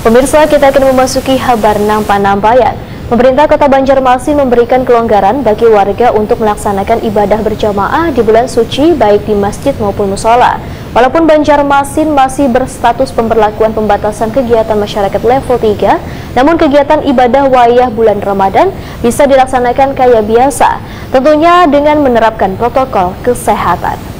Pemirsa, kita akan memasuki kabar Panambayan. Pemerintah Kota Banjarmasin memberikan kelonggaran bagi warga untuk melaksanakan ibadah berjamaah di bulan suci baik di masjid maupun musola. Walaupun Banjarmasin masih berstatus pemberlakuan pembatasan kegiatan masyarakat level 3, namun kegiatan ibadah wayah bulan Ramadan bisa dilaksanakan kayak biasa, tentunya dengan menerapkan protokol kesehatan.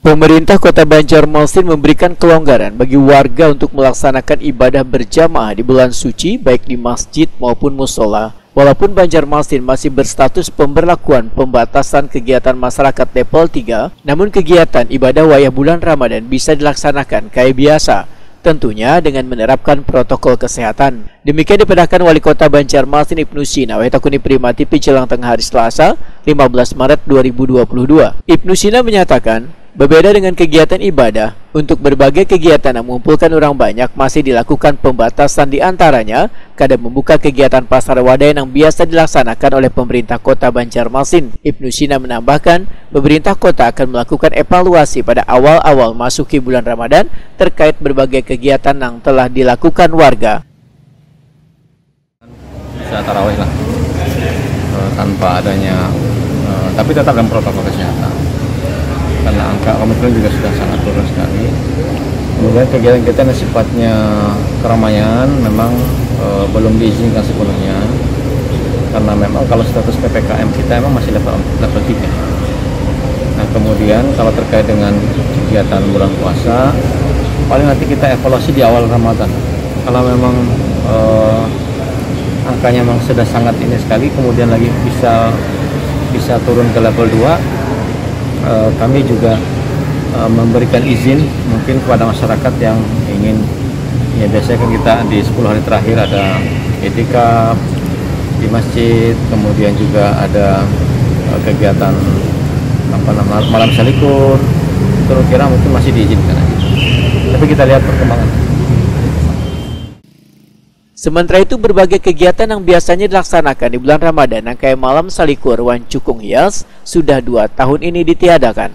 Pemerintah Kota Banjarmasin memberikan kelonggaran bagi warga untuk melaksanakan ibadah berjamaah di bulan suci baik di masjid maupun musola. Walaupun Banjarmasin masih berstatus pemberlakuan pembatasan kegiatan masyarakat level 3, namun kegiatan ibadah wayah bulan Ramadan bisa dilaksanakan kayak biasa, tentunya dengan menerapkan protokol kesehatan. Demikian dipedahkan Wali Kota Banjarmasin Ibnu Sina Wetakuni Primati jelang tengah hari Selasa, 15 Maret 2022. Ibnu Sina menyatakan, berbeda dengan kegiatan ibadah, untuk berbagai kegiatan yang mengumpulkan orang banyak masih dilakukan pembatasan, di antaranya kadang membuka kegiatan pasar wadah yang biasa dilaksanakan oleh pemerintah Kota Banjarmasin. Ibnu Sina menambahkan, pemerintah kota akan melakukan evaluasi pada awal-awal masuki bulan Ramadan terkait berbagai kegiatan yang telah dilakukan warga. Bisa tarawih lah, tanpa adanya, tapi tetap dengan protokol kesehatan. Karena angka Omikron juga sudah sangat turun sekali. Kemudian kegiatan-kegiatan yang sifatnya keramaian memang belum diizinkan sepenuhnya, karena memang kalau status PPKM kita memang masih level 3. Nah, kemudian kalau terkait dengan kegiatan bulan puasa, paling nanti kita evaluasi di awal Ramadan. Kalau memang angkanya memang sudah sangat ini sekali, kemudian lagi bisa turun ke level 2, kami juga memberikan izin mungkin kepada masyarakat yang ingin, ya biasanya kan kita di 10 hari terakhir ada i'tikaf di masjid, kemudian juga ada kegiatan malam salikur, kira-kira mungkin masih diizinkan aja. Tapi kita lihat perkembangan. Sementara itu, berbagai kegiatan yang biasanya dilaksanakan di bulan Ramadan, yang kayak malam salikur wan cukung hias, sudah 2 tahun ini ditiadakan.